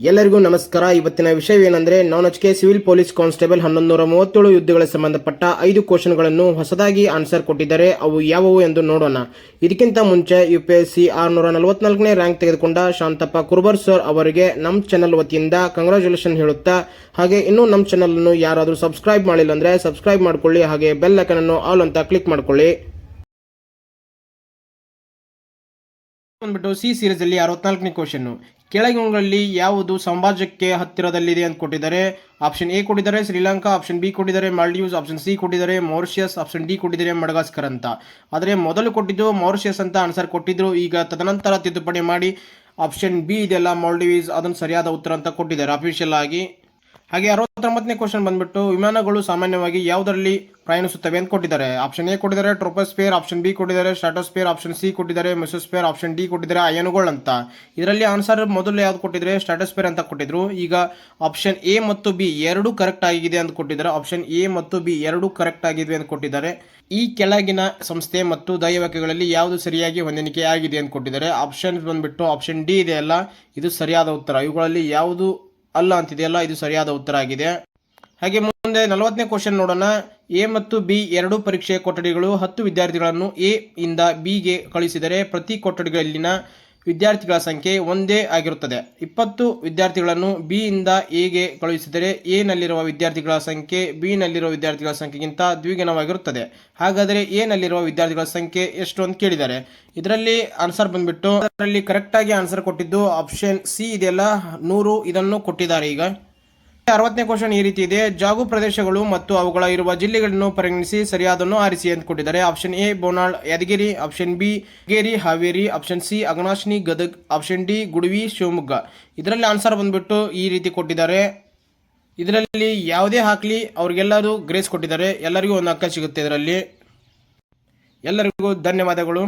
ಎಲ್ಲರಿಗೂ ನಮಸ್ಕಾರ. ಇವತ್ತಿನ ವಿಷಯವೇನೆಂದರೆ ನಾನ್ ಸಿವಿಲ್ ಪೊಲೀಸ್ ಕಾನ್ಸ್ಟೇಬಲ್ 1137 ಹುದ್ದೆಗಳ ಸಂಬಂಧಪಟ್ಟ 5 ಕ್ವಶನ್ಗಳನ್ನು ಹೊಸದಾಗಿ ಆನ್ಸರ್ ಕೊಟ್ಟಿದ್ದಾರೆ. ಅವು ಯಾವುವು ಎಂದು ನೋಡೋಣ. ಇದಕ್ಕಿಂತ ಮುಂಚೆ UPSC 644ನೇ ರ್ಯಾಂಕ್ ತೆಗೆದುಕೊಂಡ ಶಾಂತಪ್ಪ ಕುರ್ಬರ್ ಸರ್ ಅವರಿಗೆ ನಮ್ಮ ಚಾನಲ್ ವತಿಯಿಂದ ಕಂಗ್ರಾಚುಲೇಷನ್ ಹೇಳುತ್ತಾ, ಹಾಗೆ ಇನ್ನೂ ನಮ್ಮ ಚಾನಲ್ ಅನ್ನು ಯಾರಾದರೂ ಸಬ್ಸ್ಕ್ರೈಬ್ ಮಾಡಿಲ್ಲ ಅಂದ್ರೆ ಸಬ್ಸ್ಕ್ರೈಬ್ ಮಾಡ್ಕೊಳ್ಳಿ, ಹಾಗೆ ಬೆಲ್ ಐಕಾನ್ ಅನ್ನು ಆಲ್ ಅಂತ ಕ್ಲಿಕ್ ಮಾಡ್ಕೊಳ್ಳಿ. ಬಂದ್ಬಿಟ್ಟು ಸಿ ಸೀರೀಸ್ ಅಲ್ಲಿ 64ನೇ ಕ್ವಶನ್, ಕೆಳಗಿನಗಳಲ್ಲಿ ಯಾವುದು ಸಾಮ್ರಾಜ್ಯಕ್ಕೆ ಹತ್ತಿರದಲ್ಲಿದೆ ಅಂತ ಕೊಟ್ಟಿದ್ದಾರೆ. ಆಪ್ಷನ್ ಎ ಕೊಟ್ಟಿದ್ದಾರೆ ಶ್ರೀಲಂಕಾ, ಆಪ್ಷನ್ ಬಿ ಕೊಟ್ಟಿದ್ದಾರೆ ಮಾಲ್ಡೀವ್ಸ್, ಆಪ್ಷನ್ ಸಿ ಕೊಟ್ಟಿದ್ದಾರೆ ಮಾರಿಷಿಯಸ್, ಆಪ್ಷನ್ ಡಿ ಕೊಟ್ಟಿದ್ದಾರೆ ಮಡಗಾಸ್ಕರ್ ಅಂತ. ಆದರೆ ಮೊದಲು ಕೊಟ್ಟಿದ್ದು ಮಾರಿಷಿಯಸ್ ಅಂತ ಆನ್ಸರ್ ಕೊಟ್ಟಿದ್ರು. ಈಗ ತದನಂತರ ತಿದ್ದುಪಡಿ ಮಾಡಿ ಆಪ್ಷನ್ ಬಿ ಇದೆಲ್ಲ ಮಾಲ್ಡೀವ್ಸ್ ಅದನ್ನು ಸರಿಯಾದ ಉತ್ತರ ಅಂತ ಕೊಟ್ಟಿದ್ದಾರೆ ಅಫಿಷಿಯಲ್ ಆಗಿ. ಹಾಗೆ 69ನೇ ಕ್ವಶನ್ ಬಂದ್ಬಿಟ್ಟು ವಿಮಾನಗಳು ಸಾಮಾನ್ಯವಾಗಿ ಯಾವುದರಲ್ಲಿ ಪ್ರಯಾಣಿಸುತ್ತವೆ ಅಂತ ಕೊಟ್ಟಿದ್ದಾರೆ. ಆಪ್ಷನ್ ಎ ಕೊಟ್ಟಿದ್ದಾರೆ ಟ್ರೋಪೋಸ್ಫಿಯರ್, ಆಪ್ಷನ್ ಬಿ ಕೊಟ್ಟಿದ್ದಾರೆ ಸ್ಟ್ರಾಟೋಸ್ಫಿಯರ್, ಆಪ್ಷನ್ ಸಿ ಕೊಟ್ಟಿದ್ದಾರೆ ಮೆಸೋಸ್ಫಿಯರ್, ಆಪ್ಷನ್ ಡಿ ಕೊಟ್ಟಿದ್ದಾರೆ ಅಯಾನುಗಳು ಅಂತ. ಇದರಲ್ಲಿ ಆನ್ಸರ್ ಮೊದಲು ಯಾವ್ದು ಕೊಟ್ಟಿದ್ರೆ ಸ್ಟ್ರಾಟೋಸ್ಫಿಯರ್ ಅಂತ ಕೊಟ್ಟಿದ್ರು. ಈಗ ಆಪ್ಷನ್ ಎ ಮತ್ತು ಬಿ ಎರಡೂ ಕರೆಕ್ಟ್ ಆಗಿದೆ ಅಂತ ಕೊಟ್ಟಿದ್ದಾರೆ. ಆಪ್ಷನ್ ಎ ಮತ್ತು ಬಿ ಎರಡೂ ಕರೆಕ್ಟ್ ಆಗಿದೆ ಅಂತ ಕೊಟ್ಟಿದ್ದಾರೆ. ಈ ಕೆಳಗಿನ ಸಂಸ್ಥೆ ಮತ್ತು ಧ್ಯೇಯವಾಕ್ಯಗಳಲ್ಲಿ ಯಾವುದು ಸರಿಯಾಗಿ ಹೊಂದಾಣಿಕೆ ಆಗಿದೆ ಅಂತ ಕೊಟ್ಟಿದ್ದಾರೆ. ಆಪ್ಷನ್ ಬಂದ್ಬಿಟ್ಟು ಆಪ್ಷನ್ ಡಿ ಇದೆಯಲ್ಲ, ಇದು ಸರಿಯಾದ ಉತ್ತರ. ಇವುಗಳಲ್ಲಿ ಯಾವುದು ಅಲ್ಲ ಅಂತಿದೆಯಲ್ಲ, ಇದು ಸರಿಯಾದ ಉತ್ತರ ಆಗಿದೆ. ಹಾಗೆ ಮುಂದೆ 40ನೇ ಕ್ವಶನ್ ನೋಡೋಣ. ಎ ಮತ್ತು ಬಿ ಎರಡೂ ಪರೀಕ್ಷೆಯ ಕೊಠಡಿಗಳು 10 ವಿದ್ಯಾರ್ಥಿಗಳನ್ನು ಎ ಇಂದ ಬಿ ಗೆ ಕಳಿಸಿದರೆ ಪ್ರತಿ ಕೊಠಡಿಗಳಲ್ಲಿನ ವಿದ್ಯಾರ್ಥಿಗಳ ಸಂಖ್ಯೆ ಒಂದೇ ಆಗಿರುತ್ತದೆ. 20 ವಿದ್ಯಾರ್ಥಿಗಳನ್ನು ಬಿ ಇಂದ ಎ ಗೆ ಕಳುಹಿಸಿದರೆ ಎ ನಲ್ಲಿರುವ ವಿದ್ಯಾರ್ಥಿಗಳ ಸಂಖ್ಯೆ ಬಿ ನಲ್ಲಿರುವ ವಿದ್ಯಾರ್ಥಿಗಳ ಸಂಖ್ಯೆಗಿಂತ ದ್ವಿಗುಣವಾಗಿರುತ್ತದೆ. ಹಾಗಾದರೆ ಎ ನಲ್ಲಿರುವ ವಿದ್ಯಾರ್ಥಿಗಳ ಸಂಖ್ಯೆ ಎಷ್ಟು ಅಂತ ಕೇಳಿದ್ದಾರೆ. ಇದರಲ್ಲಿ ಆನ್ಸರ್ ಬಂದ್ಬಿಟ್ಟು ಅದರಲ್ಲಿ ಕರೆಕ್ಟ್ ಆಗಿ ಆನ್ಸರ್ ಕೊಟ್ಟಿದ್ದು ಆಪ್ಷನ್ ಸಿ ಇದೆಯಲ್ಲ 100 ಇದನ್ನು ಕೊಟ್ಟಿದ್ದಾರೆ. ಈಗ 60ನೇ ಕ್ವಶನ್ ಈ ರೀತಿ ಇದೆ. ಜಾಗು ಪ್ರದೇಶಗಳು ಮತ್ತು ಅವುಗಳ ಇರುವ ಜಿಲ್ಲೆಗಳನ್ನು ಪರಿಗಣಿಸಿ ಸರಿಯಾದನ್ನು ಆರಿಸಿ ಅಂತ ಕೊಟ್ಟಿದ್ದಾರೆ. Option A Bonal Yadgiri, option B Geri Haveri, option C Aghanashini Gadag, option D Gudavi Shivamogga. ಇದರಲ್ಲಿ ಆನ್ಸರ್ ಬಂದ್ಬಿಟ್ಟು ಈ ರೀತಿ ಕೊಟ್ಟಿದ್ದಾರೆ. ಇದರಲ್ಲಿ ಯಾವುದೇ ಹಾಕಲಿ ಅವ್ರಿಗೆಲ್ಲರೂ ಗ್ರೇಸ್ ಕೊಟ್ಟಿದ್ದಾರೆ. ಎಲ್ಲರಿಗೂ ಒಂದು ಅಂಕ ಸಿಗುತ್ತೆ ಇದರಲ್ಲಿ. ಎಲ್ಲರಿಗೂ ಧನ್ಯವಾದಗಳು.